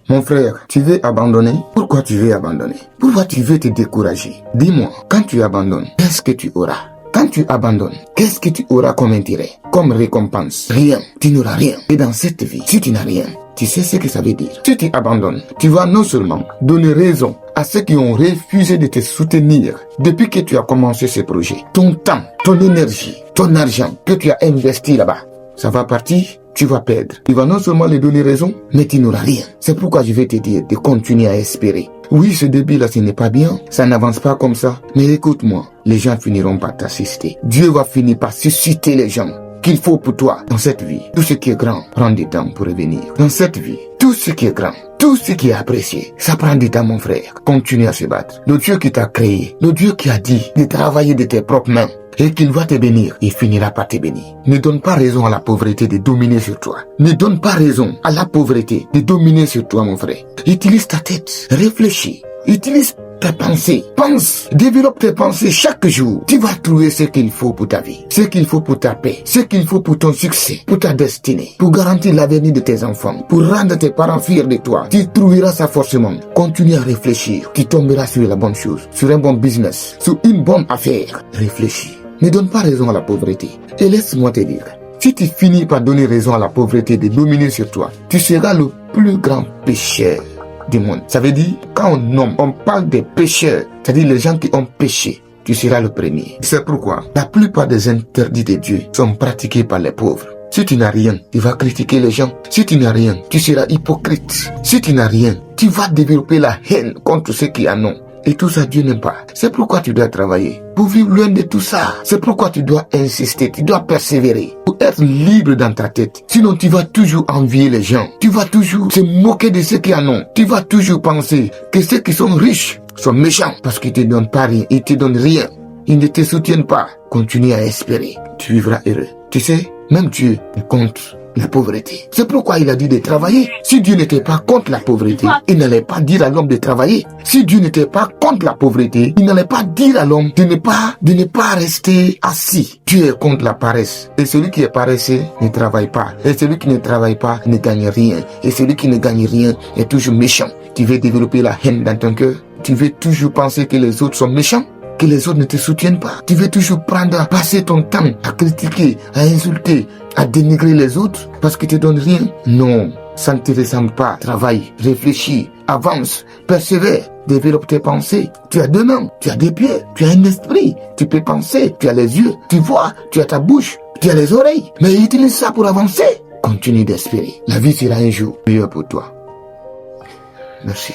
Mon frère, tu veux abandonner? Pourquoi tu veux abandonner? Pourquoi tu veux te décourager? Dis-moi, quand tu abandonnes, qu'est-ce que tu auras? Quand tu abandonnes, qu'est-ce que tu auras comme intérêt, comme récompense? Rien. Tu n'auras rien. Et dans cette vie, si tu n'as rien, tu sais ce que ça veut dire. Si tu abandonnes, tu vas non seulement donner raison à ceux qui ont refusé de te soutenir depuis que tu as commencé ce projet. Ton temps, ton énergie, ton argent que tu as investi là-bas, ça va partir. Tu vas perdre. Tu vas non seulement les donner raison, mais tu n'auras rien. C'est pourquoi je vais te dire de continuer à espérer. Oui, ce début-là, ce n'est pas bien. Ça n'avance pas comme ça. Mais écoute-moi, les gens finiront par t'assister. Dieu va finir par susciter les gens qu'il faut pour toi dans cette vie. Tout ce qui est grand prend du temps pour revenir. Dans cette vie, tout ce qui est grand, tout ce qui est apprécié, ça prend du temps, mon frère. Continue à se battre. Le Dieu qui t'a créé, le Dieu qui a dit de travailler de tes propres mains, et qu'il va te bénir, il finira par te bénir. Ne donne pas raison à la pauvreté de dominer sur toi. Ne donne pas raison à la pauvreté de dominer sur toi, mon frère. Utilise ta tête, réfléchis, utilise ta pensée. Pense, développe tes pensées chaque jour. Tu vas trouver ce qu'il faut pour ta vie, ce qu'il faut pour ta paix, ce qu'il faut pour ton succès, pour ta destinée, pour garantir l'avenir de tes enfants, pour rendre tes parents fiers de toi. Tu trouveras ça forcément. Continue à réfléchir. Tu tomberas sur la bonne chose, sur un bon business, sur une bonne affaire. Réfléchis. Ne donne pas raison à la pauvreté. Et laisse-moi te dire, si tu finis par donner raison à la pauvreté de dominer sur toi, tu seras le plus grand pécheur du monde. Ça veut dire, quand on parle des pécheurs, c'est-à-dire les gens qui ont péché, tu seras le premier. C'est pourquoi la plupart des interdits de Dieu sont pratiqués par les pauvres. Si tu n'as rien, tu vas critiquer les gens. Si tu n'as rien, tu seras hypocrite. Si tu n'as rien, tu vas développer la haine contre ceux qui en ont. Et tout ça, Dieu n'aime pas. C'est pourquoi tu dois travailler. Pour vivre loin de tout ça. C'est pourquoi tu dois insister. Tu dois persévérer. Pour être libre dans ta tête. Sinon, tu vas toujours envier les gens. Tu vas toujours te moquer de ceux qui en ont. Tu vas toujours penser que ceux qui sont riches sont méchants. Parce qu'ils te donnent pas rien. Ils te donnent rien. Ils ne te soutiennent pas. Continue à espérer. Tu vivras heureux. Tu sais, même Dieu est contre la pauvreté. C'est pourquoi il a dit de travailler. Si Dieu n'était pas contre la pauvreté, il n'allait pas dire à l'homme de travailler. Si Dieu n'était pas contre la pauvreté, il n'allait pas dire à l'homme de ne pas rester assis. Dieu est contre la paresse. Et celui qui est paresseux ne travaille pas. Et celui qui ne travaille pas ne gagne rien. Et celui qui ne gagne rien est toujours méchant. Tu veux développer la haine dans ton cœur. Tu veux toujours penser que les autres sont méchants, que les autres ne te soutiennent pas. Tu veux toujours passer ton temps à critiquer, à insulter, à dénigrer les autres parce qu'ils te donnent rien. Non, ça ne te ressemble pas. Travaille, réfléchis, avance, persévère, développe tes pensées. Tu as deux mains, tu as des pieds, tu as un esprit, tu peux penser, tu as les yeux, tu vois, tu as ta bouche, tu as les oreilles. Mais utilise ça pour avancer. Continue d'espérer. La vie sera un jour meilleur pour toi. Merci.